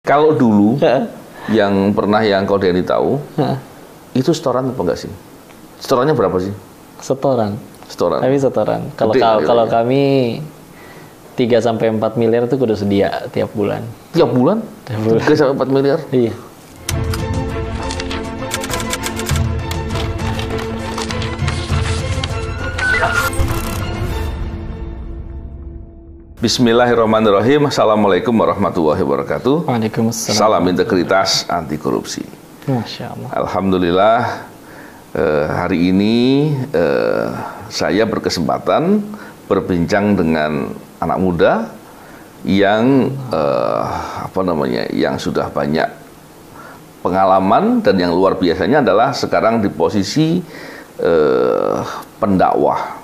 Kalau dulu yang pernah yang kau Denny tahu, itu setoran apa enggak sih? Setorannya berapa sih? Setoran. Setoran. Kami setoran. Kalau kami 3-4 miliar itu kudu sedia tiap bulan. Tiap bulan? Tiap bulan. 3-4 miliar? Iya. Bismillahirrahmanirrahim. Assalamualaikum warahmatullahi wabarakatuh. Waalaikumsalam. Salam integritas anti korupsi. Masya Allah. Alhamdulillah, hari ini saya berkesempatan berbincang dengan anak muda yang yang sudah banyak pengalaman, dan yang luar biasanya adalah sekarang di posisi pendakwah.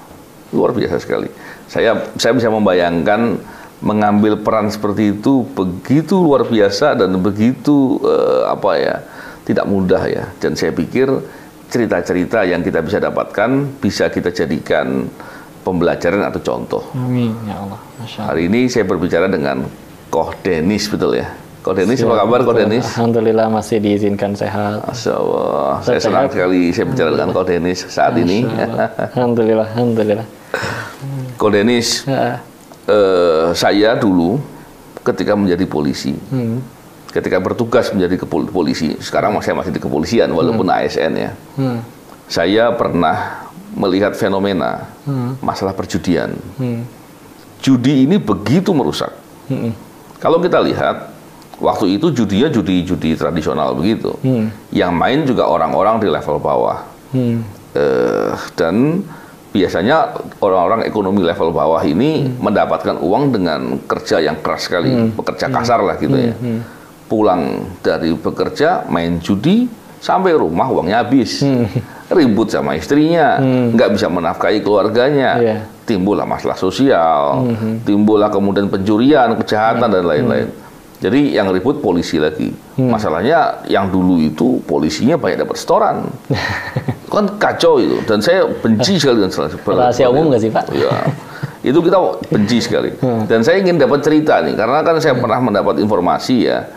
Luar biasa sekali. Saya bisa membayangkan mengambil peran seperti itu begitu luar biasa dan begitu tidak mudah ya. Dan saya pikir cerita-cerita yang kita bisa dapatkan bisa kita jadikan pembelajaran atau contoh. Amin ya Allah. Masya Allah. Hari ini saya berbicara dengan Koh Dennis, betul ya? Koh Dennis, apa kabar Koh Dennis? Alhamdulillah masih diizinkan sehat. Masya Allah. Saya senang sekali saya bicara dengan Koh Dennis saat ini. Alhamdulillah, alhamdulillah. Koh Dennis, saya dulu ketika menjadi polisi, ketika bertugas menjadi polisi, sekarang saya masih di kepolisian walaupun ASN ya, saya pernah melihat fenomena masalah perjudian. Judi ini begitu merusak. Kalau kita lihat, waktu itu judinya judi tradisional begitu, yang main juga orang-orang di level bawah, dan biasanya orang-orang ekonomi level bawah ini mendapatkan uang dengan kerja yang keras sekali, bekerja kasar lah gitu ya. Pulang dari bekerja, main judi, sampai rumah uangnya habis. Ribut sama istrinya, nggak bisa menafkahi keluarganya. Timbullah masalah sosial, timbullah kemudian pencurian, kejahatan, dan lain-lain. Jadi yang ribut polisi lagi. Masalahnya yang dulu itu polisinya banyak dapat setoran. Kan kacau itu. Dan saya benci sekali dengan rahasia umum nggak sih Pak? Ya, itu kita benci sekali. Dan saya ingin dapat cerita nih, karena kan saya pernah mendapat informasi ya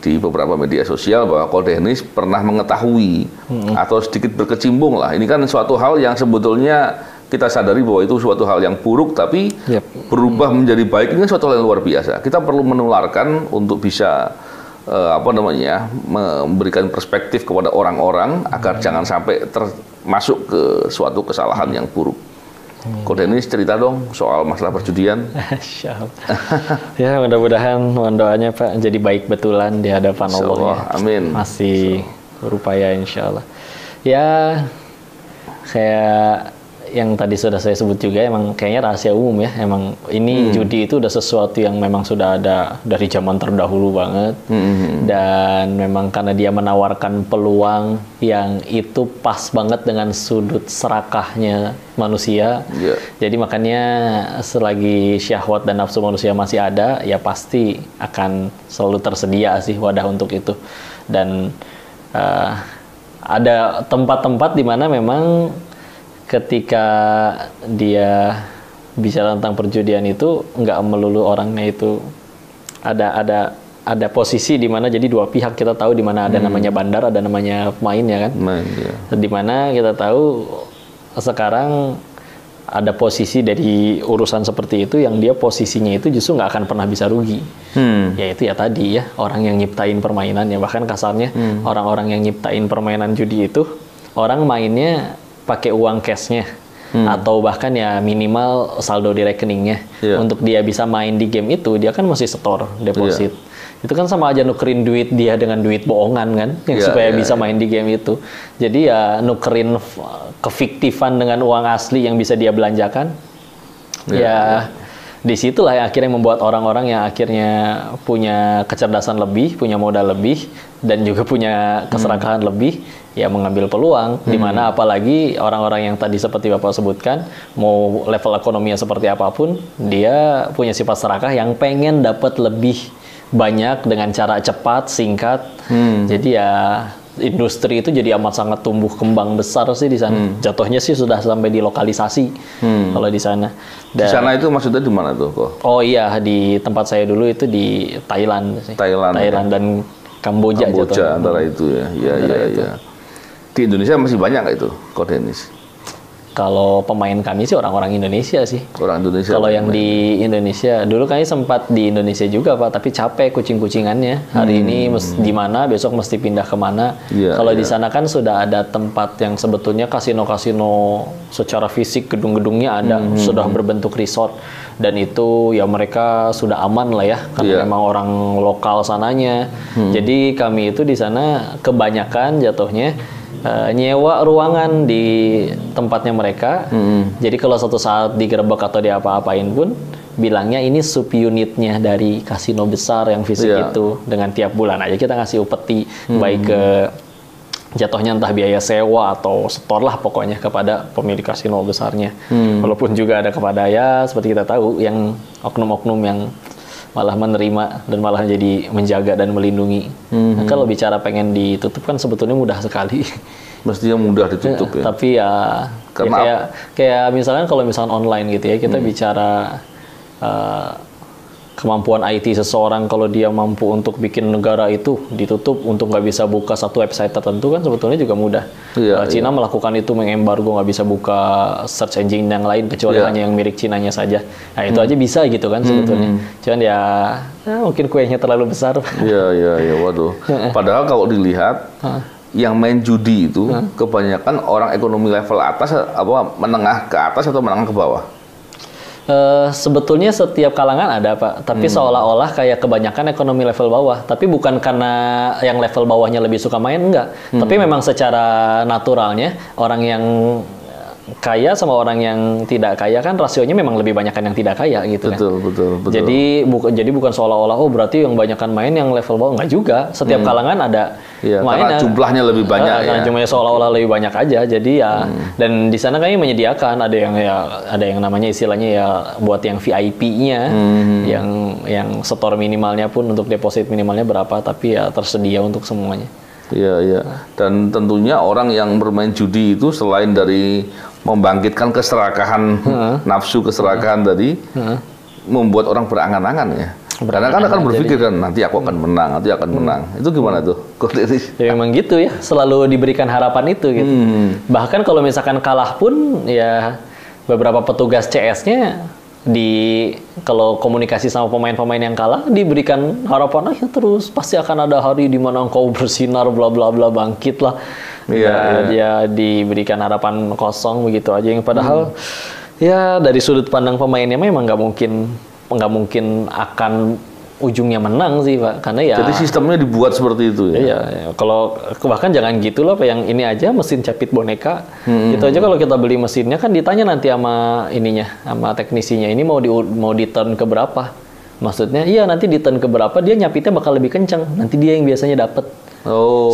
di beberapa media sosial bahwa Koh Dennis pernah mengetahui atau sedikit berkecimpung lah. Ini kan suatu hal yang sebetulnya kita sadari bahwa itu suatu hal yang buruk, tapi berubah menjadi baik ini suatu hal yang luar biasa. Kita perlu menularkan untuk bisa memberikan perspektif kepada orang-orang agar jangan sampai termasuk ke suatu kesalahan yang buruk. Koh Dennis, cerita dong soal masalah perjudian. Ya, mudah-mudahan mohon doanya Pak jadi baik betulan di hadapan Allah. Ya. Amin. Masih berupaya insya Allah. Ya, kayak yang tadi sudah saya sebut juga, emang kayaknya rahasia umum ya. Emang ini judi itu udah sesuatu yang memang sudah ada dari zaman terdahulu banget. Dan memang karena dia menawarkan peluang yang itu pas banget dengan sudut serakahnya manusia. Jadi makanya selagi syahwat dan nafsu manusia masih ada, ya pasti akan selalu tersedia sih wadah untuk itu. Dan ada tempat-tempat di mana memang ketika dia bicara tentang perjudian itu nggak melulu orangnya itu ada posisi di mana jadi dua pihak. Kita tahu di mana ada namanya bandar, ada namanya pemainnya kan. Di mana kita tahu sekarang ada posisi dari urusan seperti itu yang dia posisinya itu justru nggak akan pernah bisa rugi. Yaitu ya tadi ya, orang yang nyiptain permainan ya, bahkan kasarnya orang-orang yang nyiptain permainan judi itu orang mainnya pakai uang cashnya, atau bahkan ya minimal saldo di rekeningnya. Untuk dia bisa main di game itu, dia kan mesti setor deposit. Itu kan sama aja nukerin duit dia dengan duit bohongan kan, supaya bisa main di game itu. Jadi ya nukerin kefiktifan dengan uang asli yang bisa dia belanjakan. Disitulah yang akhirnya membuat orang-orang yang akhirnya punya kecerdasan lebih, punya modal lebih, dan juga punya keserakahan lebih, ya mengambil peluang. Dimana apalagi orang-orang yang tadi seperti Bapak sebutkan, mau level ekonominya seperti apapun, dia punya sifat serakah yang pengen dapat lebih banyak dengan cara cepat, singkat. Jadi ya industri itu jadi amat sangat tumbuh kembang besar sih di sana. Jatuhnya sih sudah sampai di lokalisasi kalau di sana. Di sana itu maksudnya di mana tuh kok? Oh iya, di tempat saya dulu itu di Thailand sih. Thailand dan Kamboja antara itu ya. Iya. Di Indonesia masih banyak nggak itu kok Dennis? Kalau pemain kami sih orang-orang Indonesia sih. Orang Indonesia. Kalau yang di Indonesia, dulu kami sempat di Indonesia juga Pak, tapi capek kucing-kucingannya. Hari ini di mana, besok mesti pindah kemana. Kalau di sana kan sudah ada tempat yang sebetulnya kasino-kasino secara fisik, gedung-gedungnya ada, sudah berbentuk resort. Dan itu ya mereka sudah aman lah ya, karena memang orang lokal sananya. Jadi kami itu di sana kebanyakan jatuhnya nyewa ruangan di tempatnya mereka. Jadi kalau suatu saat digerebek atau diapa-apain pun bilangnya ini subunitnya dari kasino besar yang fisik itu. Dengan tiap bulan aja kita ngasih upeti baik ke jatuhnya entah biaya sewa atau setor lah pokoknya kepada pemilik kasino besarnya. Walaupun juga ada kepada ya seperti kita tahu yang oknum-oknum yang malah menerima dan malah jadi menjaga dan melindungi. Nah, kalau bicara pengen ditutup kan sebetulnya mudah sekali. Mestinya mudah ditutup ya. Tapi ya, kayak misalkan kalau misalkan online gitu ya, kita bicara kemampuan IT seseorang, kalau dia mampu untuk bikin negara itu ditutup untuk nggak bisa buka satu website tertentu kan sebetulnya juga mudah. Cina melakukan itu, mengembargo nggak bisa buka search engine yang lain kecuali hanya yang mirip Cinanya saja. Nah itu aja bisa gitu kan sebetulnya. Cuman ya mungkin kuenya terlalu besar. Iya, waduh. Padahal kalau dilihat yang main judi itu kebanyakan orang ekonomi level atas, apa menengah ke atas atau menengah ke bawah? Sebetulnya setiap kalangan ada Pak, tapi seolah-olah kayak kebanyakan ekonomi level bawah. Tapi bukan karena yang level bawahnya lebih suka main, enggak. Tapi memang secara naturalnya orang yang kaya sama orang yang tidak kaya kan rasionya memang lebih banyakan yang tidak kaya gitu kan. Betul. Jadi bukan seolah-olah oh berarti yang banyakan main yang level bawah, enggak juga. Setiap kalangan ada main karena jumlahnya lebih banyak karena jumlahnya seolah-olah lebih banyak aja. Jadi ya dan di sana kami menyediakan ada yang namanya istilahnya ya buat yang VIP-nya yang setor minimalnya pun untuk deposit minimalnya berapa tapi ya tersedia untuk semuanya. Iya. Dan tentunya orang yang bermain judi itu selain dari membangkitkan keserakahan, nafsu keserakahan tadi, membuat orang berangan-angan ya. Karena kan akan berpikir kan, nanti aku akan menang, Itu gimana tuh? Ya memang gitu ya, selalu diberikan harapan itu gitu. Bahkan kalau misalkan kalah pun, ya beberapa petugas CS-nya kalau komunikasi sama pemain-pemain yang kalah diberikan harapan ya terus pasti akan ada hari di mana engkau bersinar bla bla bla bangkit lah. Dia diberikan harapan kosong begitu aja yang padahal ya dari sudut pandang pemainnya memang nggak mungkin akan ujungnya menang sih Pak, karena ya jadi sistemnya dibuat seperti itu ya. Iya, kalau bahkan jangan gitu loh Pak, yang ini aja mesin capit boneka. Itu aja kalau kita beli mesinnya kan ditanya nanti sama sama teknisinya, ini mau di turn ke berapa? Maksudnya iya nanti di turn ke berapa dia nyapitnya bakal lebih kencang, nanti dia yang biasanya dapet.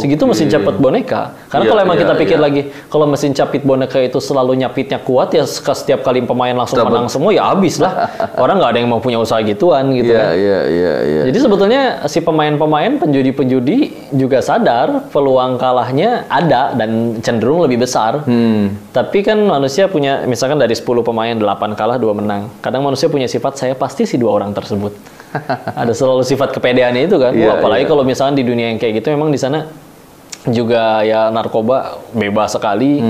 Segitu mesin capit boneka. Karena kalau emang kita pikir lagi, kalau mesin capit boneka itu selalu nyapitnya kuat, ya setiap kali pemain langsung menang semua, ya habis lah. Orang nggak ada yang mau punya usaha gituan gitu kan. Jadi sebetulnya si pemain-pemain, penjudi-penjudi juga sadar peluang kalahnya ada dan cenderung lebih besar. Tapi kan manusia punya, misalkan dari 10 pemain 8 kalah 2 menang. Kadang manusia punya sifat, saya pasti si 2 orang tersebut. Ada selalu sifat kepedeannya itu kan. Apalagi kalau misalnya di dunia yang kayak gitu memang di sana juga ya narkoba bebas sekali.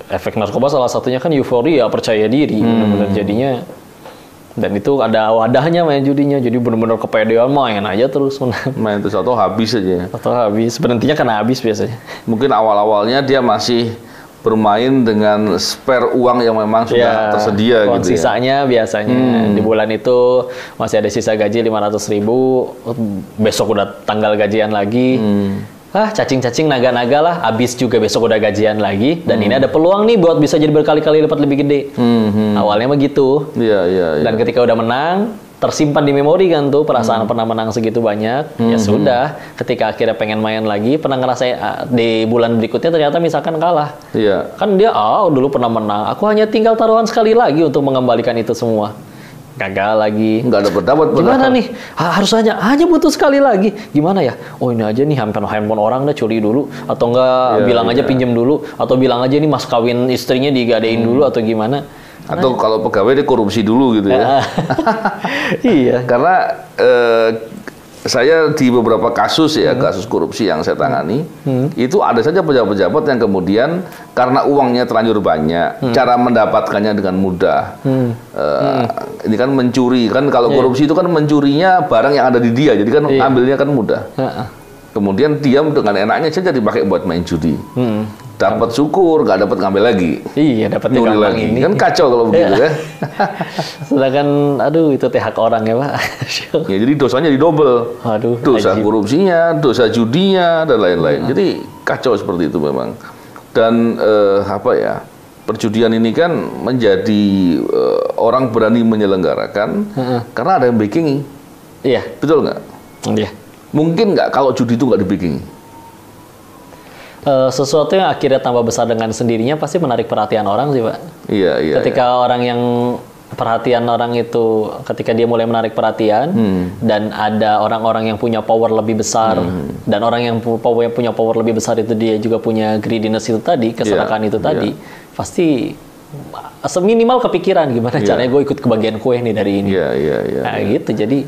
Efek narkoba salah satunya kan euforia, percaya diri, benar-benar jadinya. Dan itu ada wadahnya main judinya, jadi benar-benar kepedean main aja terus main terus atau habis aja. Atau habis, berhentinya karena habis biasanya. Mungkin awal-awalnya dia masih bermain dengan spare uang yang memang sudah tersedia uang gitu sisanya biasanya di bulan itu masih ada sisa gaji 500.000, besok udah tanggal gajian lagi, cacing-cacing naga-naga lah, habis juga besok udah gajian lagi, dan ini ada peluang nih buat bisa jadi berkali-kali lipat lebih gede. Awalnya begitu. Dan ketika udah menang, tersimpan di memori kan tuh perasaan pernah menang segitu banyak. Ya sudah, ketika akhirnya pengen main lagi, pernah ngerasain di bulan berikutnya ternyata misalkan kalah. Kan dia dulu pernah menang, aku hanya tinggal taruhan sekali lagi untuk mengembalikan itu semua. gagal lagi. Nggak dapat. Gimana nih? Harus hanya butuh sekali lagi. Gimana ya? Oh ini aja nih handphone orang dah curi dulu, atau enggak bilang aja pinjam dulu, atau bilang aja nih mas kawin istrinya digadein dulu atau gimana? Atau kalau pegawai dia korupsi dulu gitu ya. Iya. Karena saya di beberapa kasus ya, kasus korupsi yang saya tangani, itu ada saja pejabat-pejabat yang kemudian karena uangnya terlanjur banyak, cara mendapatkannya dengan mudah. Ini kan mencuri, kan kalau korupsi itu kan mencurinya barang yang ada di dia, jadi kan ambilnya kan mudah. Kemudian dia dengan enaknya saja dipakai buat main judi. Dapat syukur, nggak dapat ngambil lagi. Iya, dapat nyuri lagi. Ini. Kan kacau kalau begitu ya. Sedangkan, aduh itu hak orang ya Pak. Ya, jadi dosanya didobel. Aduh. Dosa korupsinya, dosa judinya dan lain-lain. Jadi kacau seperti itu memang. Dan perjudian ini kan menjadi orang berani menyelenggarakan karena ada yang backing. Iya. Betul nggak? Iya. Mungkin nggak kalau judi itu nggak di-backing? Sesuatu yang akhirnya tambah besar dengan sendirinya pasti menarik perhatian orang sih Pak. Iya. Ketika orang yang perhatian orang itu, ketika dia mulai menarik perhatian dan ada orang-orang yang punya power lebih besar dan orang yang punya power lebih besar itu dia juga punya greediness itu tadi, keserakahan itu tadi, pasti seminimal kepikiran gimana caranya gue ikut kebagian kue nih dari ini. Nah gitu, jadi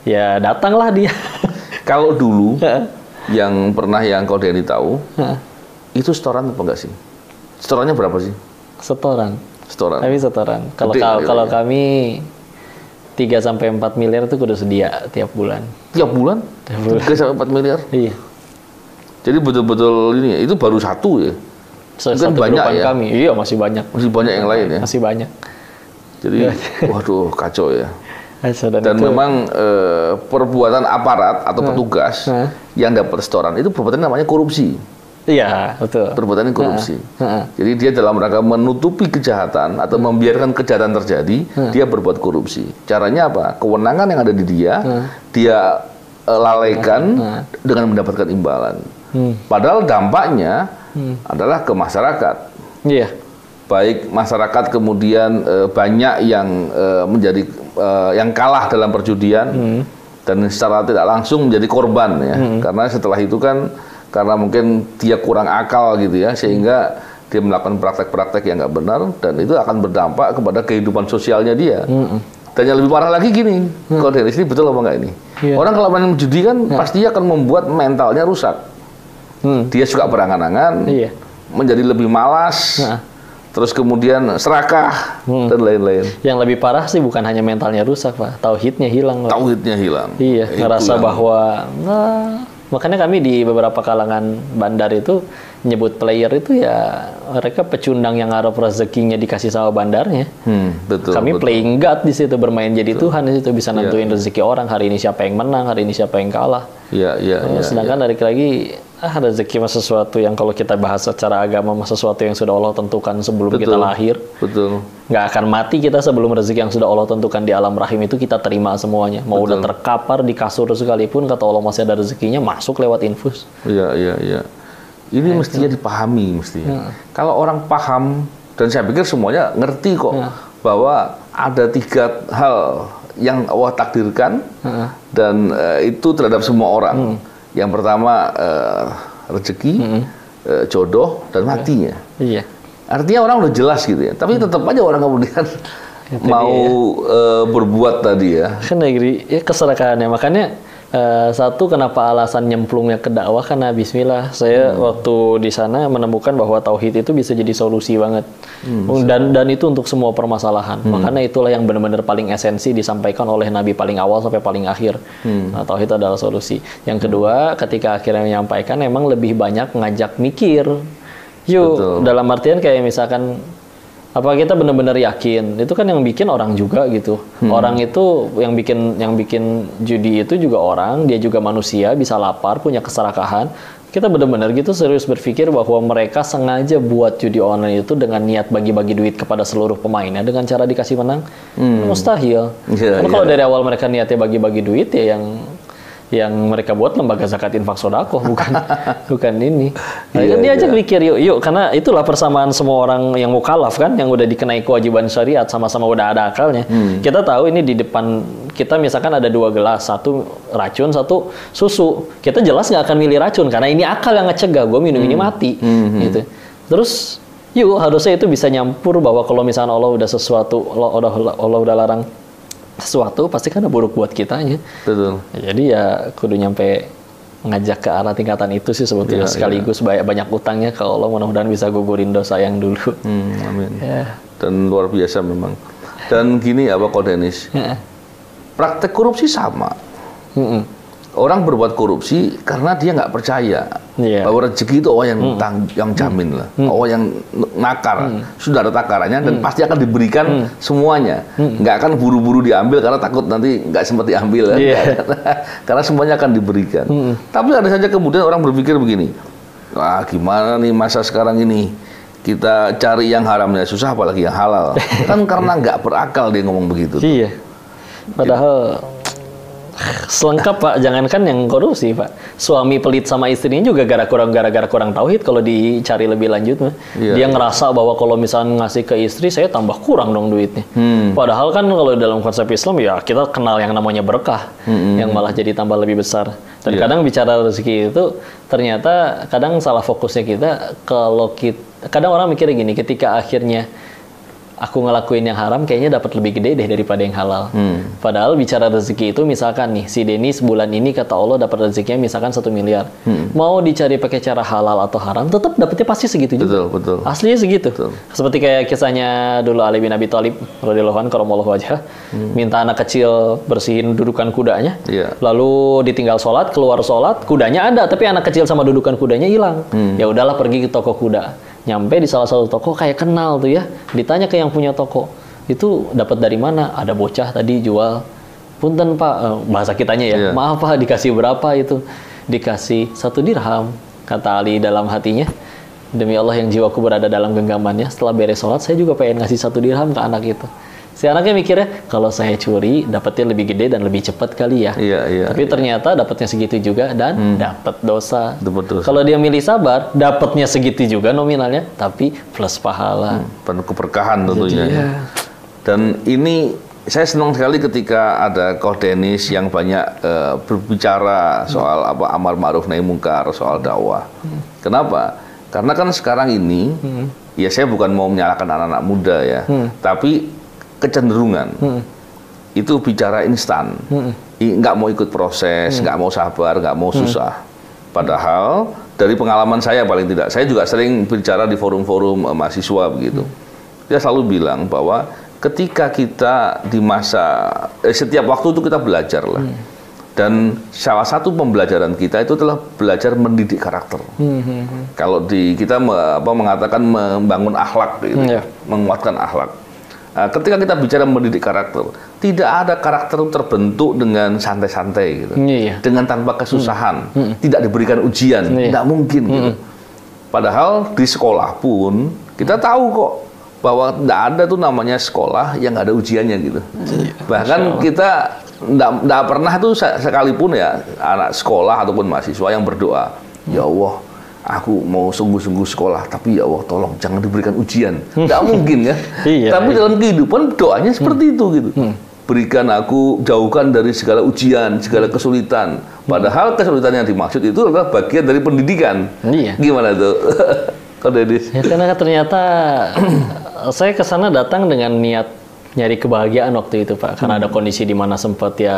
ya datanglah dia. Kalau dulu yang pernah yang kau Denny tahu, itu setoran apa enggak sih? Setorannya berapa sih? Setoran. Tapi setoran. Kalau kami 3-4 miliar itu kudu sedia tiap bulan. Tiap bulan? 3-4 miliar? Iya. Jadi betul-betul ini, itu baru satu ya? Kan banyak ya? Kami. Iya, masih banyak. Masih banyak yang lain ya? Masih banyak. Jadi, waduh, kacau ya. Dan itu, memang perbuatan aparat atau petugas yang dapat setoran itu perbuatan namanya korupsi. Iya, betul. Perbuatan korupsi. Jadi dia dalam rangka menutupi kejahatan atau membiarkan kejahatan terjadi, dia berbuat korupsi. Caranya apa? Kewenangan yang ada di dia, dia lalaikan dengan mendapatkan imbalan. Padahal dampaknya adalah ke masyarakat. Iya. Baik masyarakat kemudian banyak yang menjadi yang kalah dalam perjudian dan secara tidak langsung menjadi korban ya. Karena setelah itu kan karena mungkin dia kurang akal gitu ya, sehingga dia melakukan praktek-praktek yang nggak benar dan itu akan berdampak kepada kehidupan sosialnya dia. Dan yang lebih parah lagi gini, kalau dari sini betul apa nggak ini? Orang kalau main judi kan pasti akan membuat mentalnya rusak. Dia suka berangan-angan, menjadi lebih malas. Terus kemudian serakah dan lain-lain. Yang lebih parah sih bukan hanya mentalnya rusak Pak, tauhidnya hilang. Tauhidnya hilang. Iya, ngerasa bahwa makanya kami di beberapa kalangan bandar itu nyebut player itu ya mereka pecundang yang harap rezekinya dikasih sama bandarnya. Betul. Kami playing God di situ, bermain jadi Tuhan di situ, bisa nentuin rezeki orang, hari ini siapa yang menang, hari ini siapa yang kalah. Sedangkan dari lagi rezeki mah sesuatu yang kalau kita bahas secara agama mah sesuatu yang sudah Allah tentukan sebelum kita lahir. Betul. Nggak akan mati kita sebelum rezeki yang sudah Allah tentukan di alam rahim itu kita terima semuanya. Mau udah terkapar di kasur sekalipun kata Allah masih ada rezekinya, masuk lewat infus. Iya. Ini mestinya dipahami Kalau orang paham, dan saya pikir semuanya ngerti kok bahwa ada 3 hal yang Allah takdirkan dan itu terhadap semua orang. Yang pertama rezeki, jodoh dan matinya. Iya. Artinya orang udah jelas gitu ya. Tapi tetap aja orang kemudian mau berbuat tadi ya. Kan negeri ya keserakahannya. Makanya satu kenapa alasan nyemplungnya ke dakwah karena bismillah saya waktu di sana menemukan bahwa tauhid itu bisa jadi solusi banget. Dan itu untuk semua permasalahan. Makanya itulah yang benar-benar paling esensi disampaikan oleh Nabi paling awal sampai paling akhir. Nah, tauhid adalah solusi. Yang kedua, ketika akhirnya menyampaikan emang lebih banyak ngajak mikir. Dalam artian kayak misalkan apa kita benar-benar yakin itu kan yang bikin orang juga gitu. Orang itu yang bikin judi itu juga orang, dia juga manusia, bisa lapar, punya keserakahan. Kita benar-benar gitu serius berpikir bahwa mereka sengaja buat judi online itu dengan niat bagi-bagi duit kepada seluruh pemainnya dengan cara dikasih menang. Mustahil. Karena kalau dari awal mereka niatnya bagi-bagi duit ya yang mereka buat lembaga zakat infak sedekah, bukan ini. Nah, kan dia aja mikir yuk karena itulah persamaan semua orang yang mukallaf kan, yang udah dikenai kewajiban syariat, sama-sama udah ada akalnya. Kita tahu ini di depan kita misalkan ada 2 gelas, satu racun, satu susu. Kita jelas nggak akan milih racun karena ini akal yang ngecegah gue minum ini mati, gitu. Terus harusnya itu bisa nyampur bahwa kalau misalnya Allah udah sesuatu, Allah udah larang sesuatu, pasti kan buruk buat kitanya. Betul. Jadi ya kudu nyampe ngajak ke arah tingkatan itu sih sebetulnya. Sekaligus banyak utangnya ke Allah, mudah-mudahan bisa gugurin dosa yang dulu. Amin. Dan luar biasa memang. Dan gini Pak Denis, praktek korupsi sama. Orang berbuat korupsi karena dia nggak percaya bahwa rezeki itu Allah yang jamin lah, Allah yang nakar, sudah ada takarannya dan pasti akan diberikan semuanya, nggak akan buru-buru diambil karena takut nanti nggak sempat diambil, karena semuanya akan diberikan. Tapi ada saja kemudian orang berpikir begini, wah gimana nih masa sekarang ini kita cari yang haramnya susah apalagi yang halal, kan karena nggak berakal dia ngomong begitu. Iya, padahal selengkap Pak, jangankan yang korupsi Pak, suami pelit sama istrinya juga gara-gara kurang tauhid kalau dicari lebih lanjut mah. Dia ngerasa bahwa kalau misalnya ngasih ke istri saya tambah kurang dong duitnya. Padahal kan kalau dalam konsep Islam ya kita kenal yang namanya berkah, yang malah jadi tambah lebih besar. Dan kadang bicara rezeki itu ternyata kadang salah fokusnya kita. Kadang orang mikirnya gini, ketika akhirnya aku ngelakuin yang haram, kayaknya dapat lebih gede deh daripada yang halal. Padahal bicara rezeki itu misalkan nih, si Denis bulan ini kata Allah dapat rezekinya misalkan 1 miliar. Mau dicari pakai cara halal atau haram, tetap dapatnya pasti segitu juga. Betul. Aslinya segitu. Seperti kayak kisahnya dulu Ali bin Abi Thalib radhiyallahu anhu karamallahu wajhah, minta anak kecil bersihin dudukan kudanya. Lalu ditinggal sholat, keluar sholat, kudanya ada, tapi anak kecil sama dudukan kudanya hilang. Ya udahlah pergi ke toko kuda. Nyampe di salah satu toko kayak kenal tuh ya, ditanya ke yang punya toko, itu dapat dari mana? Ada bocah tadi jual, punten Pak, bahasa kitanya ya, maaf Pak, dikasih berapa itu? Dikasih 1 dirham, kata Ali dalam hatinya. Demi Allah yang jiwaku berada dalam genggamannya, setelah beres sholat saya juga pengen ngasih 1 dirham ke anak itu. Si anaknya mikirnya, kalau saya curi dapatnya lebih gede dan lebih cepat kali ya. Tapi ternyata dapatnya segitu juga dan dapat dosa. Kalau dia milih sabar, dapatnya segitu juga nominalnya, tapi plus pahala. Penuh keberkahan tentunya. Dan ini saya senang sekali ketika ada Koh Denis yang banyak berbicara soal amar ma'ruf nahi munkar, soal dakwah. Kenapa? Karena kan sekarang ini, ya saya bukan mau menyalahkan anak-anak muda ya, tapi kecenderungan itu bicara instan, nggak mau ikut proses, nggak mau sabar, nggak mau susah. Padahal dari pengalaman saya paling tidak, saya juga sering bicara di forum-forum mahasiswa begitu. Dia selalu bilang bahwa ketika kita di masa setiap waktu itu kita belajar lah, dan salah satu pembelajaran kita itu adalah belajar mendidik karakter. Kalau kita mengatakan membangun akhlak, gitu, menguatkan akhlak. Ketika kita bicara mendidik karakter, tidak ada karakter terbentuk dengan santai-santai gitu, dengan tanpa kesusahan, tidak diberikan ujian, tidak mungkin gitu. Padahal di sekolah pun kita tahu kok bahwa tidak ada tuh namanya sekolah yang nggak ada ujiannya gitu. Bahkan kita tidak pernah tuh sekalipun ya anak sekolah ataupun mahasiswa yang berdoa, ya Allah, aku mau sungguh-sungguh sekolah, tapi ya Allah tolong jangan diberikan ujian. Tidak mungkin ya. Tapi dalam kehidupan doanya seperti itu gitu. Berikan aku, jauhkan dari segala ujian, segala kesulitan. Padahal kesulitan yang dimaksud itu adalah bagian dari pendidikan. Gimana tuh? Ya, karena ternyata saya ke sana datang dengan niat nyari kebahagiaan waktu itu Pak, karena ada kondisi di mana sempat ya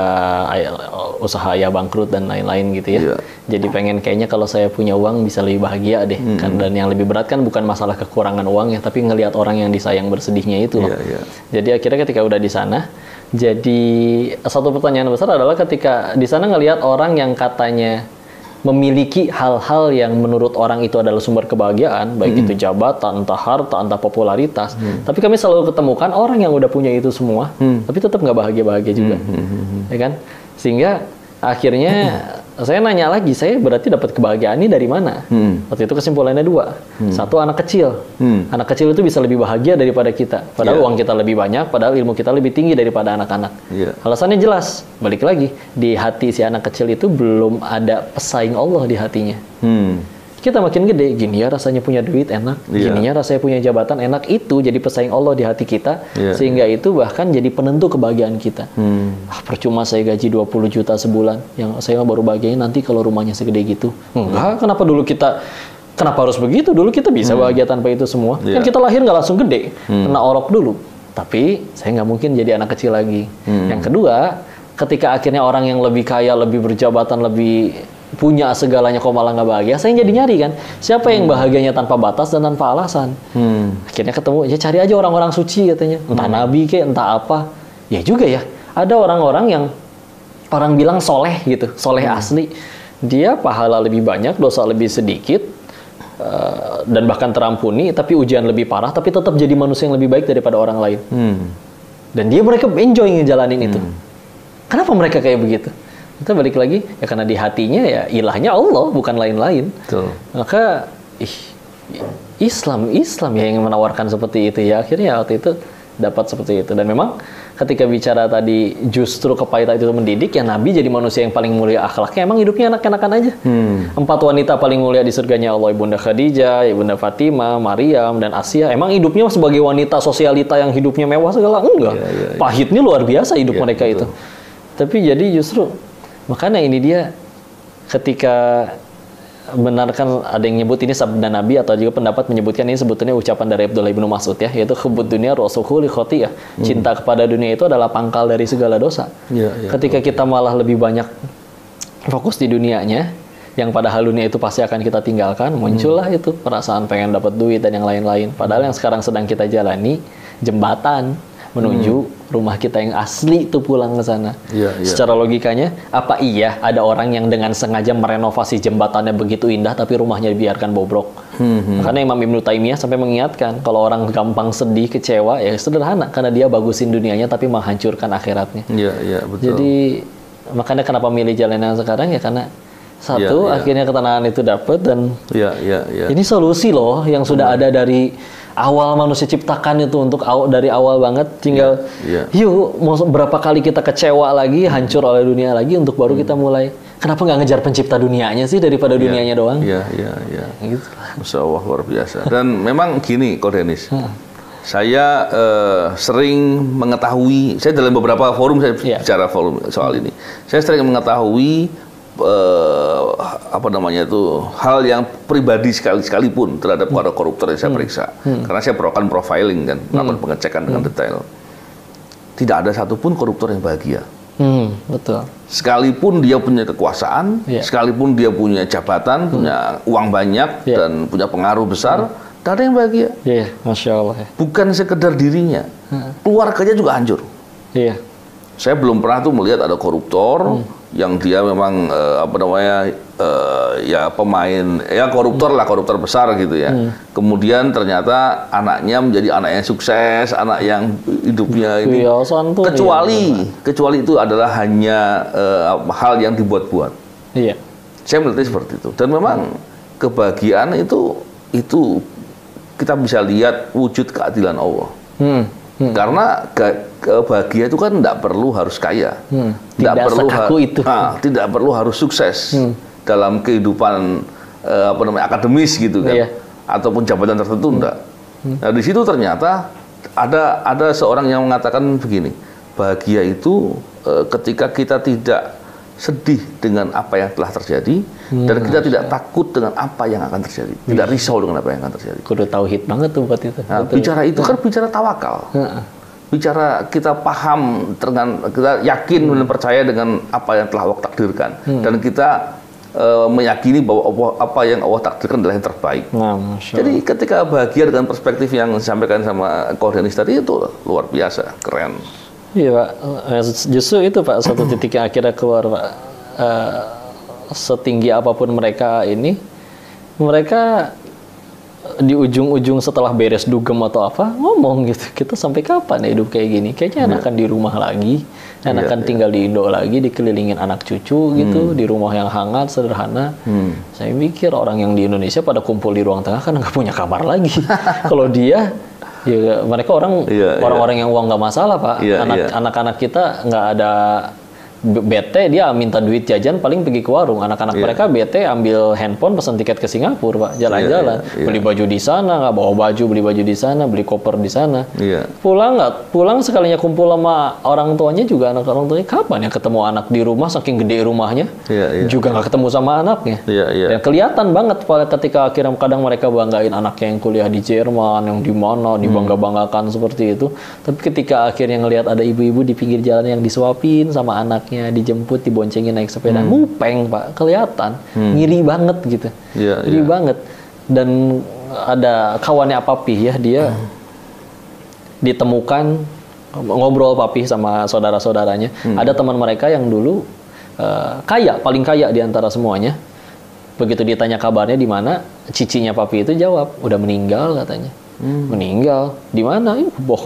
usaha ya bangkrut dan lain-lain gitu ya. Jadi pengen kayaknya kalau saya punya uang bisa lebih bahagia deh. Kan, dan yang lebih berat kan bukan masalah kekurangan uang ya, tapi ngelihat orang yang disayang bersedihnya itu loh. Jadi akhirnya ketika udah di sana, jadi satu pertanyaan besar adalah ketika di sana ngelihat orang yang katanya memiliki hal-hal yang menurut orang itu adalah sumber kebahagiaan, baik itu jabatan, entah harta, entah popularitas. Tapi kami selalu ketemukan orang yang udah punya itu semua, tapi tetap nggak bahagia-bahagia juga, ya kan? Sehingga akhirnya saya nanya lagi, saya berarti dapat kebahagiaan ini dari mana? Waktu itu kesimpulannya 2. Satu, anak kecil. Anak kecil itu bisa lebih bahagia daripada kita. Padahal uang kita lebih banyak, padahal ilmu kita lebih tinggi daripada anak-anak. Alasannya jelas. Balik lagi, di hati si anak kecil itu belum ada pesaing Allah di hatinya. Kita makin gede, gini ya rasanya punya duit enak, gini ya rasanya punya jabatan enak, itu jadi pesaing Allah di hati kita, sehingga itu bahkan jadi penentu kebahagiaan kita. Percuma saya gaji 20 juta sebulan, yang saya baru bahagiain nanti kalau rumahnya segede gitu. Enggak, kenapa harus begitu? Dulu kita bisa bahagia tanpa itu semua. Kan kita lahir nggak langsung gede, kena orok dulu. Tapi saya nggak mungkin jadi anak kecil lagi. Yang kedua, ketika akhirnya orang yang lebih kaya, lebih berjabatan, lebih punya segalanya kok malah nggak bahagia, saya jadi nyari kan siapa yang bahagianya tanpa batas dan tanpa alasan. Akhirnya ketemu, ya cari aja orang-orang suci katanya, entah nabi kayak entah apa. Ya juga ya, ada orang-orang yang orang bilang soleh gitu, soleh asli, dia pahala lebih banyak, dosa lebih sedikit, dan bahkan terampuni, tapi ujian lebih parah, tapi tetap jadi manusia yang lebih baik daripada orang lain. Dan mereka enjoy ngejalanin itu. Kenapa mereka kayak begitu? Kita balik lagi, ya karena di hatinya ya ilahnya Allah, bukan lain-lain. Maka Islam ya yang menawarkan seperti itu ya. Akhirnya waktu itu dapat seperti itu. Dan memang ketika bicara tadi justru kepahitan itu mendidik, ya Nabi jadi manusia yang paling mulia akhlaknya, emang hidupnya enak-enakan aja. 4 wanita paling mulia di surganya Allah, Ibunda Khadijah, Ibunda Fatimah, Maryam, dan Asia. Emang hidupnya sebagai wanita sosialita yang hidupnya mewah segala? Enggak. Pahitnya luar biasa hidup mereka itu. Tapi jadi justru makanya ini dia ketika benarkan ada yang nyebut ini sabda Nabi atau juga pendapat menyebutkan ini sebetulnya ucapan dari Abdullah bin Mas'ud ya, yaitu hubbud dunya rasukhul khotiyah. Cinta kepada dunia itu adalah pangkal dari segala dosa. Ketika kita malah lebih banyak fokus di dunianya, yang padahal dunia itu pasti akan kita tinggalkan, muncullah itu perasaan pengen dapat duit dan yang lain-lain. Padahal yang sekarang sedang kita jalani jembatan menuju rumah kita yang asli itu pulang ke sana. Secara logikanya, apa iya ada orang yang dengan sengaja merenovasi jembatannya begitu indah tapi rumahnya dibiarkan bobrok? Makanya Imam Ibnu Taimiyah sampai mengingatkan kalau orang gampang sedih, kecewa, ya sederhana karena dia bagusin dunianya tapi menghancurkan akhiratnya. Betul. Jadi makanya kenapa milih jalan yang sekarang ya karena satu akhirnya ketenangan itu dapat dan ini solusi loh yang sudah ada dari awal manusia ciptakan itu untuk dari awal banget, tinggal yuk mau berapa kali kita kecewa lagi, hancur oleh dunia lagi untuk baru kita mulai. Kenapa nggak ngejar pencipta dunianya sih daripada dunianya doang? Gitu. Masya Allah, luar biasa. Dan memang gini, Ko Denis, saya sering mengetahui, saya dalam beberapa forum saya bicara forum soal ini, saya sering mengetahui hal yang pribadi sekalipun terhadap para koruptor yang saya periksa, karena saya melakukan profiling kan, melakukan pengecekan dengan detail. Tidak ada satupun koruptor yang bahagia. Betul. Sekalipun dia punya kekuasaan, sekalipun dia punya jabatan, punya uang banyak dan punya pengaruh besar, tidak ada yang bahagia. Masya Allah. Bukan sekedar dirinya, keluarganya juga hancur. Saya belum pernah tuh melihat ada koruptor yang dia memang pemain koruptor besar gitu ya. Kemudian ternyata anaknya menjadi anak yang sukses, anak yang hidupnya ini kecuali itu adalah hanya hal yang dibuat-buat. Saya melihatnya seperti itu. Dan memang kebahagiaan itu kita bisa lihat wujud keadilan Allah. Karena bahagia itu kan tidak perlu harus kaya, tidak perlu harus sukses dalam kehidupan akademis gitu kan, ataupun jabatan tertentu enggak. Nah di situ ternyata ada seorang yang mengatakan begini, bahagia itu ketika kita tidak sedih dengan apa yang telah terjadi dan kita tidak takut dengan apa yang akan terjadi, tidak risau dengan apa yang akan terjadi. Kudu tauhid banget tuh buat itu. Nah, bicara itu kan bicara tawakal. Bicara kita paham dengan kita yakin dan percaya dengan apa yang telah Allah takdirkan dan kita meyakini bahwa apa yang Allah takdirkan adalah yang terbaik. Jadi ketika bahagia dengan perspektif yang disampaikan sama Ko Denis tadi itu luar biasa, keren. Iya Pak, justru itu Pak satu titik yang akhirnya keluar Pak. Setinggi apapun mereka ini, mereka di ujung-ujung setelah beres dugem atau apa ngomong gitu, kita sampai kapan ya hidup kayak gini? Kayaknya enakan di rumah lagi, enakan tinggal di Indo lagi, dikelilingin anak cucu gitu, di rumah yang hangat, sederhana. Saya mikir orang yang di Indonesia pada kumpul di ruang tengah kan nggak punya kamar lagi. Kalau dia, ya mereka orang-orang yang uang nggak masalah Pak. Anak-anak kita nggak ada bete, dia minta duit jajan paling pergi ke warung. Anak-anak mereka bete ambil handphone, pesan tiket ke Singapura Pak, jalan-jalan, beli baju di sana, nggak bawa baju, beli baju di sana, beli koper di sana. Pulang sekalinya kumpul sama orang tuanya juga, anak orang tuanya kapan ya ketemu anak di rumah, saking gede rumahnya, juga nggak ketemu sama anaknya. Dan kelihatan banget ketika akhirnya kadang mereka banggain anaknya yang kuliah di Jerman, yang di mana dibangga-banggakan seperti itu. Tapi ketika akhirnya ngelihat ada ibu-ibu di pinggir jalan yang disuapin sama anaknya, dijemput, diboncengin naik sepeda, ngupeng Pak, kelihatan, ngiri banget gitu, ngiri banget. Dan ada kawannya Papi ya, dia ditemukan ngobrol Papi sama saudara-saudaranya, ada teman mereka yang dulu kaya, paling kaya di antara semuanya. Begitu ditanya kabarnya di mana, cicinya Papi itu jawab, udah meninggal katanya. Meninggal di mana?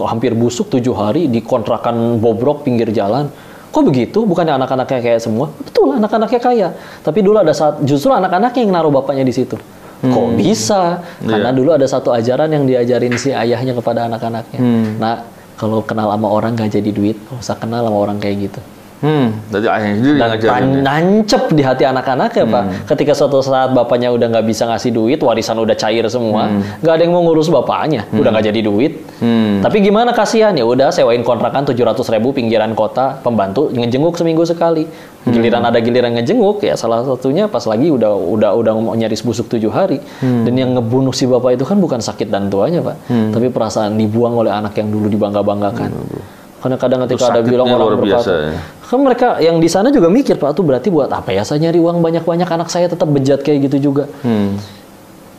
Hampir busuk 7 hari di kontrakan bobrok pinggir jalan. Kok begitu? Bukannya anak-anaknya kayak semua? Betul, anak-anaknya kaya. Tapi dulu ada justru anak-anaknya yang naruh bapaknya di situ. Kok bisa? Karena dulu ada satu ajaran yang diajarin si ayahnya kepada anak-anaknya. Nah, kalau kenal sama orang gak jadi duit, gak usah kenal sama orang kayak gitu. Jadi ayahnya sendiri ngajarin. Nancep di hati anak-anaknya Pak. Ketika suatu saat bapaknya udah nggak bisa ngasih duit, warisan udah cair semua, nggak ada yang mau ngurus bapaknya, udah nggak jadi duit. Tapi gimana, kasihan, ya udah sewain kontrakan 700.000 pinggiran kota, pembantu ngejenguk seminggu sekali. Giliran ada giliran ngejenguk, ya salah satunya pas lagi udah nyaris busuk 7 hari. Dan yang ngebunuh si bapak itu kan bukan sakit dan tuanya Pak, tapi perasaan dibuang oleh anak yang dulu dibangga-banggakan. Karena kadang ketika ada bilang orang berkata, kan mereka yang di sana juga mikir, Pak, tuh berarti buat apa ya saya nyari uang banyak-banyak, anak saya tetap bejat kayak gitu juga.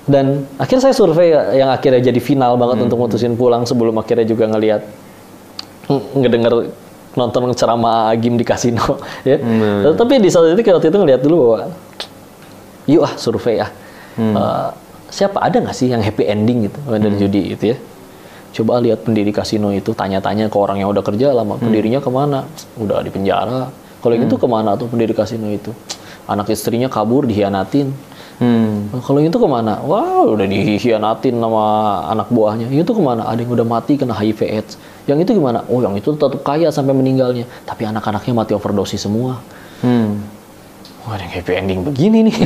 Dan akhirnya saya survei yang akhirnya jadi final banget untuk mutusin pulang, sebelum akhirnya juga ngedenger nonton ceramah Agim di kasino. Ya. Tapi di saat itu waktu itu ngeliat dulu bahwa, yuk survei siapa ada nggak sih yang happy ending gitu dari judi itu ya. Coba lihat pendiri kasino itu, tanya-tanya ke orang yang udah kerja lama, pendirinya kemana? Udah di penjara. Kalau gitu kemana tuh pendiri kasino itu? Anak istrinya kabur, dihianatin. Kalau itu kemana? Wah, udah dihianatin sama anak buahnya. Itu kemana? Ada yang udah mati kena HIV/AIDS. Yang itu gimana? Oh, yang itu tetap kaya sampai meninggalnya. Tapi anak-anaknya mati overdosis semua. Wah, ada yang happy ending begini nih.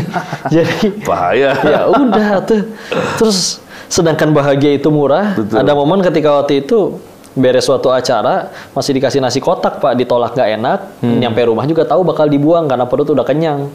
Jadi bahaya. Ya udah tuh. Terus sedangkan bahagia itu murah. Betul. Ada momen ketika waktu itu beres suatu acara, masih dikasih nasi kotak Pak, ditolak nggak enak, nyampe rumah juga tahu bakal dibuang karena perut udah kenyang.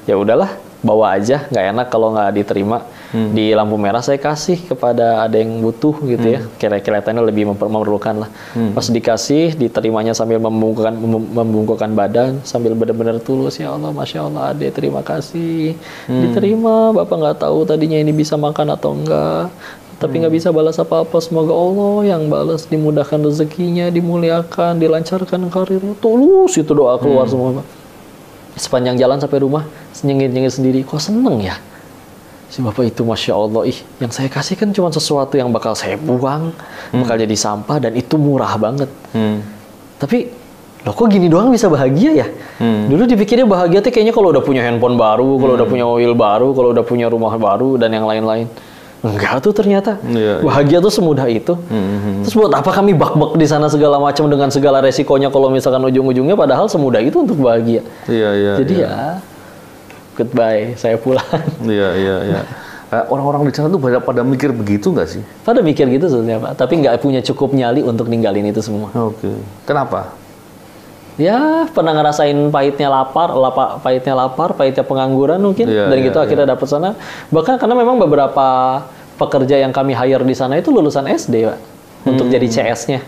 Ya udahlah, bawa aja, nggak enak kalau nggak diterima. Di lampu merah saya kasih kepada ada yang butuh gitu ya, kelihatannya lebih memerlukan lah. Pas dikasih, diterimanya sambil membungkukkan badan, sambil benar-benar tulus, ya Allah, Masya Allah, Ade, terima kasih. Diterima, Bapak nggak tahu tadinya ini bisa makan atau enggak, tapi nggak bisa balas apa-apa. Semoga Allah yang balas, dimudahkan rezekinya, dimuliakan, dilancarkan karirnya. Tulus itu doa keluar semua Pak. Sepanjang jalan sampai rumah, nyengir-nyengir sendiri, kok seneng ya si Bapak itu, Masya Allah, yang saya kasih kan cuma sesuatu yang bakal saya buang, bakal jadi sampah, dan itu murah banget. Tapi, loh kok gini doang bisa bahagia ya? Dulu dipikirnya bahagia tuh kayaknya kalau udah punya handphone baru, kalau udah punya mobil baru, kalau udah punya rumah baru, dan yang lain-lain. Enggak tuh ternyata. Bahagia tuh semudah itu. Terus buat apa kami bak-bak di sana segala macam dengan segala resikonya kalau misalkan ujung-ujungnya padahal semudah itu untuk bahagia. Jadi ya goodbye, saya pulang. Orang-orang di sana tuh pada mikir begitu nggak sih? Pada mikir gitu sebenarnya Pak, tapi nggak punya cukup nyali untuk ninggalin itu semua. Kenapa? Ya pernah ngerasain pahitnya lapar, pahitnya pengangguran mungkin, dan gitu akhirnya dapat sana. Bahkan karena memang beberapa pekerja yang kami hire di sana itu lulusan SD Pak, untuk jadi CS-nya.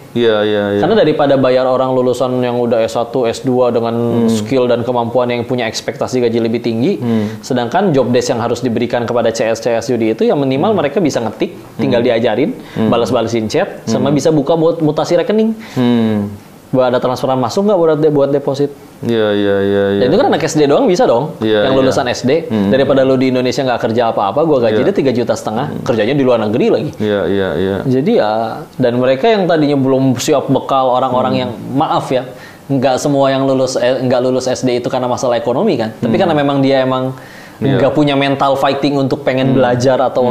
Karena daripada bayar orang lulusan yang udah S1, S2 dengan skill dan kemampuan yang punya ekspektasi gaji lebih tinggi, sedangkan job desk yang harus diberikan kepada CS judi itu yang minimal mereka bisa ngetik, tinggal diajarin, balas-balasin chat, sama bisa buka mutasi rekening. Ada transferan masuk nggak buat deposit? Dan itu kan anak SD doang bisa dong, yang lulusan SD. Daripada lu di Indonesia nggak kerja apa-apa, gua gaji dia 3,5 juta, kerjanya di luar negeri lagi. Jadi ya, dan mereka yang tadinya belum siap bekal, orang-orang yang maaf ya, nggak semua yang nggak lulus SD itu karena masalah ekonomi kan, tapi karena memang dia nggak punya mental fighting untuk pengen belajar atau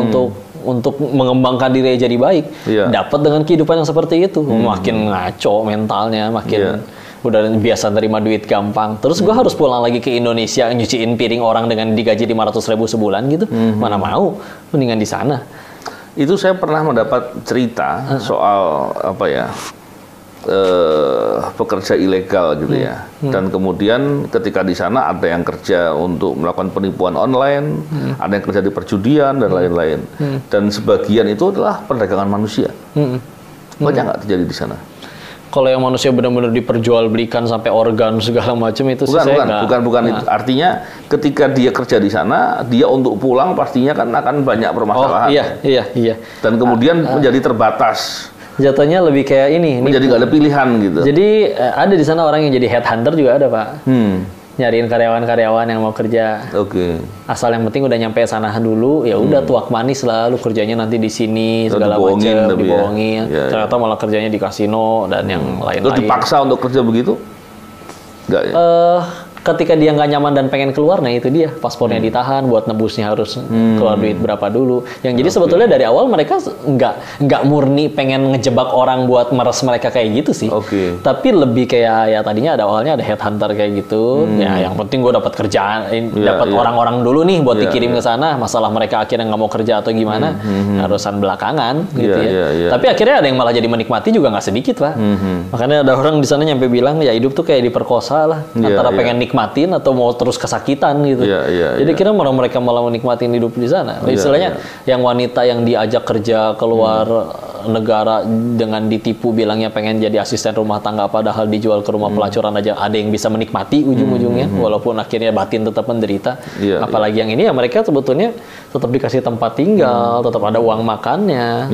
untuk mengembangkan diri jadi baik, dapat dengan kehidupan yang seperti itu, makin ngaco mentalnya, makin udah biasa terima duit gampang. Terus gue harus pulang lagi ke Indonesia nyuciin piring orang dengan digaji 500.000 sebulan gitu, mana mau, mendingan di sana. Itu saya pernah mendapat cerita soal pekerja ilegal gitu ya. Dan kemudian ketika di sana ada yang kerja untuk melakukan penipuan online, ada yang kerja di perjudian dan lain-lain. Dan sebagian itu adalah perdagangan manusia. Banyak nggak terjadi di sana? Kalau yang manusia benar-benar diperjualbelikan sampai organ segala macam itu bukan itu. Artinya ketika dia kerja di sana, dia untuk pulang pastinya kan akan banyak permasalahan. Iya. Dan kemudian menjadi terbatas. Jatuhnya lebih kayak ini. Jadi nggak ada pilihan gitu. Jadi ada di sana orang yang jadi headhunter juga ada, Pak. Nyariin karyawan-karyawan yang mau kerja. Asal yang penting udah nyampe sana dulu, ya udah tuak manis lah, lu kerjanya nanti di sini segala macam, dibohongin. Ternyata malah kerjanya di kasino dan yang lain-lain. Terus dipaksa untuk kerja begitu? Enggak ya? Ketika dia nggak nyaman dan pengen keluar, nah itu dia paspornya ditahan, buat nebusnya harus keluar duit berapa dulu. Yang jadi sebetulnya dari awal mereka nggak murni pengen ngejebak orang buat meres mereka kayak gitu sih. Tapi lebih kayak ya tadinya ada awalnya ada headhunter kayak gitu. Ya yang penting gue dapat kerjaan, dapat orang-orang dulu nih buat dikirim ke sana. Masalah mereka akhirnya nggak mau kerja atau gimana, urusan belakangan gitu ya. Tapi akhirnya ada yang malah jadi menikmati juga nggak sedikit, Pak. Makanya ada orang di sana nyampe bilang ya hidup tuh kayak diperkosa lah, antara pengen nikmatin atau mau terus kesakitan gitu. Jadi kira mereka malah menikmatin hidup di sana. Istilahnya yang wanita yang diajak kerja keluar negara dengan ditipu bilangnya pengen jadi asisten rumah tangga padahal dijual ke rumah pelacuran aja, ada yang bisa menikmati ujung-ujungnya walaupun akhirnya batin tetap menderita. Apalagi yang ini ya mereka sebetulnya tetap dikasih tempat tinggal, tetap ada uang makannya,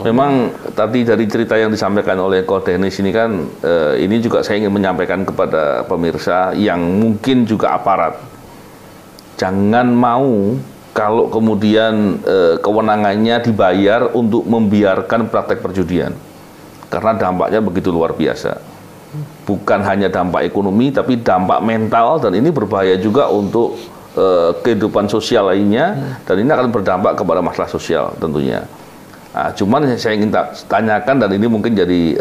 Memang tadi dari cerita yang disampaikan oleh Ko Denis ini kan, ini juga saya ingin menyampaikan kepada pemirsa yang mungkin juga aparat. Jangan mau kalau kemudian kewenangannya dibayar untuk membiarkan praktek perjudian. Karena dampaknya begitu luar biasa. Bukan hanya dampak ekonomi, tapi dampak mental, dan ini berbahaya juga untuk kehidupan sosial lainnya, dan ini akan berdampak kepada masalah sosial tentunya. Nah, cuman saya ingin tanyakan, dan ini mungkin jadi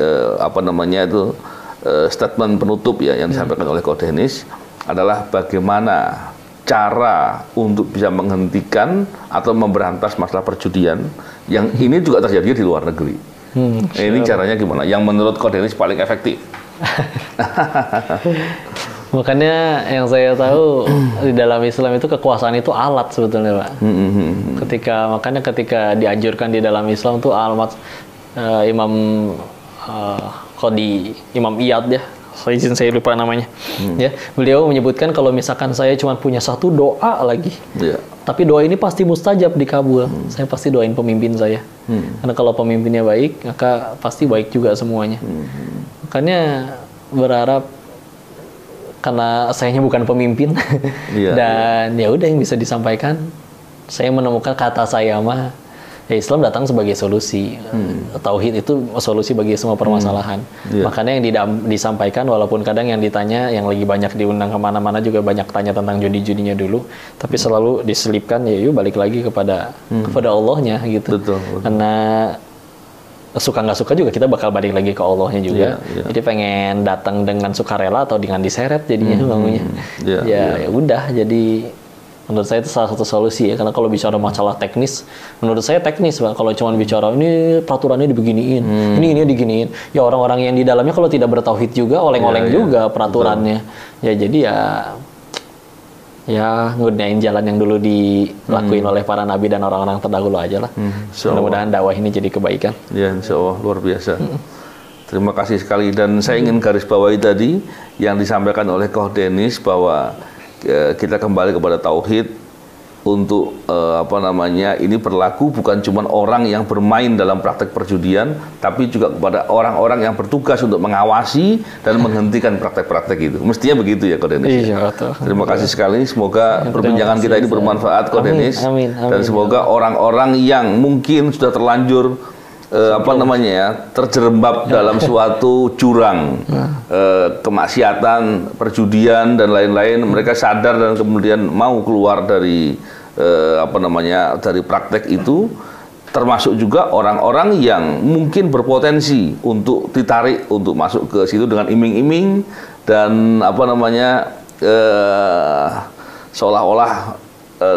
statement penutup ya yang disampaikan oleh Ko Denis, adalah bagaimana cara untuk bisa menghentikan atau memberantas masalah perjudian yang ini juga terjadi di luar negeri. Ini caranya gimana? Yang menurut Ko Denis paling efektif? Makanya yang saya tahu di dalam Islam itu kekuasaan itu alat sebetulnya, Pak. Makanya ketika dianjurkan di dalam Islam tuh Imam Imam Iyad ya, saya lupa namanya. Ya, beliau menyebutkan kalau misalkan saya cuma punya satu doa lagi, tapi doa ini pasti mustajab dikabul. Saya pasti doain pemimpin saya. Karena kalau pemimpinnya baik, maka pasti baik juga semuanya. Makanya berharap, karena sayanya bukan pemimpin, dan ya udah yang bisa disampaikan, saya menemukan kata saya mah, ya Islam datang sebagai solusi. Tauhid itu solusi bagi semua permasalahan. Makanya yang disampaikan, walaupun kadang yang ditanya, yang lagi banyak diundang kemana-mana juga banyak tanya tentang judi-judinya dulu, tapi selalu diselipkan, ya yuk balik lagi kepada Allahnya gitu. Betul. Karena suka nggak suka juga kita bakal balik lagi ke Allahnya juga. Jadi pengen datang dengan sukarela atau dengan diseret jadinya bangunnya. Ya udah, jadi menurut saya itu salah satu solusi ya. Karena kalau bicara masalah teknis, menurut saya teknis, Pak. Kalau cuma bicara ini peraturannya dibeginiin, ini diginiin, ya orang-orang yang di dalamnya kalau tidak bertauhid juga oleng-oleng juga peraturannya. Ya jadi ya ngudain jalan yang dulu dilakuin oleh para nabi dan orang-orang terdahulu aja lah. Mudah-mudahan dakwah ini jadi kebaikan. Ya, insya Allah, luar biasa. Terima kasih sekali. Dan saya ingin garis bawahi tadi yang disampaikan oleh Ko Denis bahwa kita kembali kepada tauhid, untuk ini berlaku bukan cuma orang yang bermain dalam praktek perjudian, tapi juga kepada orang-orang yang bertugas untuk mengawasi dan menghentikan praktek-praktek itu. Mestinya begitu ya, Ko Denis. Iya, terima kasih sekali. Semoga perbincangan kita ini bermanfaat, Ko Denis. Amin. Dan semoga orang-orang yang mungkin sudah terlanjur terjerembab dalam suatu jurang kemaksiatan, perjudian dan lain-lain, mereka sadar dan kemudian mau keluar dari dari praktek itu, termasuk juga orang-orang yang mungkin berpotensi untuk ditarik untuk masuk ke situ dengan iming-iming dan seolah-olah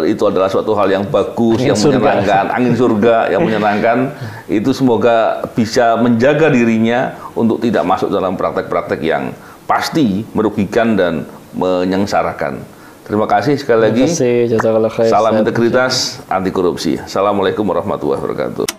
itu adalah suatu hal yang bagus, yang menyenangkan, angin surga yang menyenangkan. Itu semoga bisa menjaga dirinya untuk tidak masuk dalam praktek-praktek yang pasti merugikan dan menyengsarakan. Terima kasih sekali lagi. Terima kasih. Salam integritas, anti korupsi. Assalamualaikum warahmatullahi wabarakatuh.